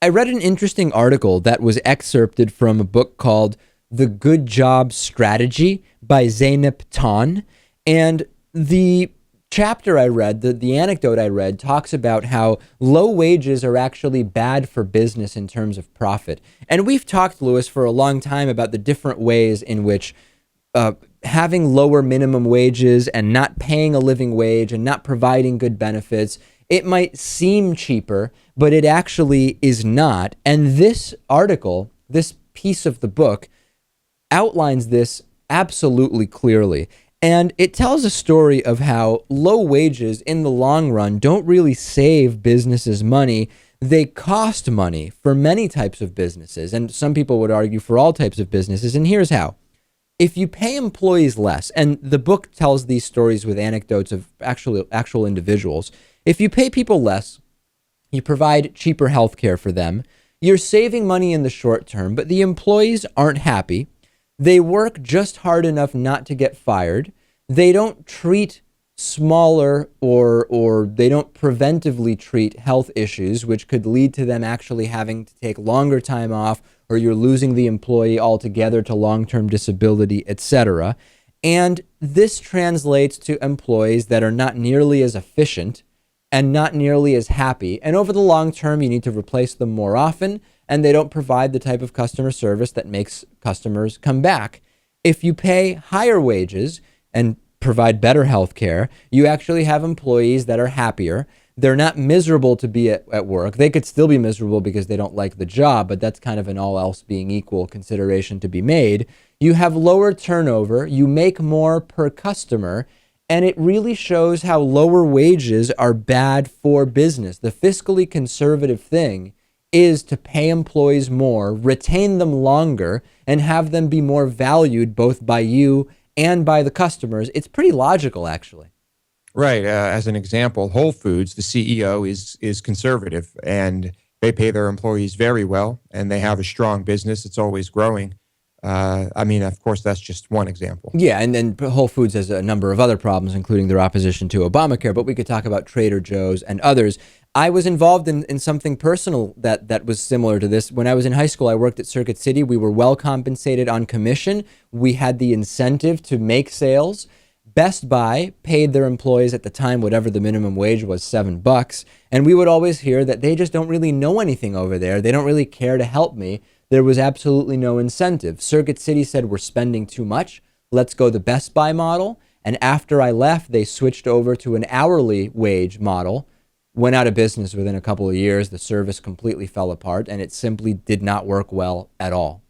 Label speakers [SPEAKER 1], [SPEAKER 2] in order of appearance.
[SPEAKER 1] I read an interesting article that was excerpted from a book called The Good Job Strategy by Zeynep Ton. And the chapter I read, the anecdote I read, talks about how low wages are actually bad for business in terms of profit. And we've talked, Lewis, for a long time about the different ways in which having lower minimum wages and not paying a living wage and not providing good benefits, it might seem cheaper, but it actually is not. And this article, this piece of the book, outlines this absolutely clearly. And it tells a story of how low wages in the long run don't really save businesses money. They cost money for many types of businesses. And some people would argue for all types of businesses. And here's how. If you pay employees less, and the book tells these stories with anecdotes of actual individuals, if you pay people less, you provide cheaper health care for them, you're saving money in the short term, but the employees aren't happy. They work just hard enough not to get fired. They don't treat smaller or they don't preventively treat health issues, which could lead to them actually having to take longer time off, or you're losing the employee altogether to long-term disability, etc. And this translates to employees that are not nearly as efficient and not nearly as happy. And over the long term, you need to replace them more often, and they don't provide the type of customer service that makes customers come back. If you pay higher wages and provide better health care, you actually have employees that are happier. They're not miserable to be at work. They could still be miserable because they don't like the job, but that's kind of an all else being equal consideration to be made. You have lower turnover, you make more per customer, and it really shows how lower wages are bad for business. The fiscally conservative thing is to pay employees more, retain them longer, and have them be more valued both by you and by the customers. It's pretty logical, actually.
[SPEAKER 2] Right. As an example, Whole Foods, the CEO is conservative, and they pay their employees very well, and they have a strong business. It's always growing. Of course, that's just one example.
[SPEAKER 1] Yeah, and then Whole Foods has a number of other problems, including their opposition to Obamacare, but we could talk about Trader Joe's and others. I was involved in something personal that was similar to this. When I was in high school, I worked at Circuit City. We were well compensated on commission. We had the incentive to make sales. Best Buy paid their employees at the time whatever the minimum wage was, $7, and we would always hear that they just don't really know anything over there. They don't really care to help me. There was absolutely no incentive. Circuit City said, we're spending too much. Let's go the Best Buy model. And after I left, they switched over to an hourly wage model, went out of business within a couple of years. The service completely fell apart, and it simply did not work well at all.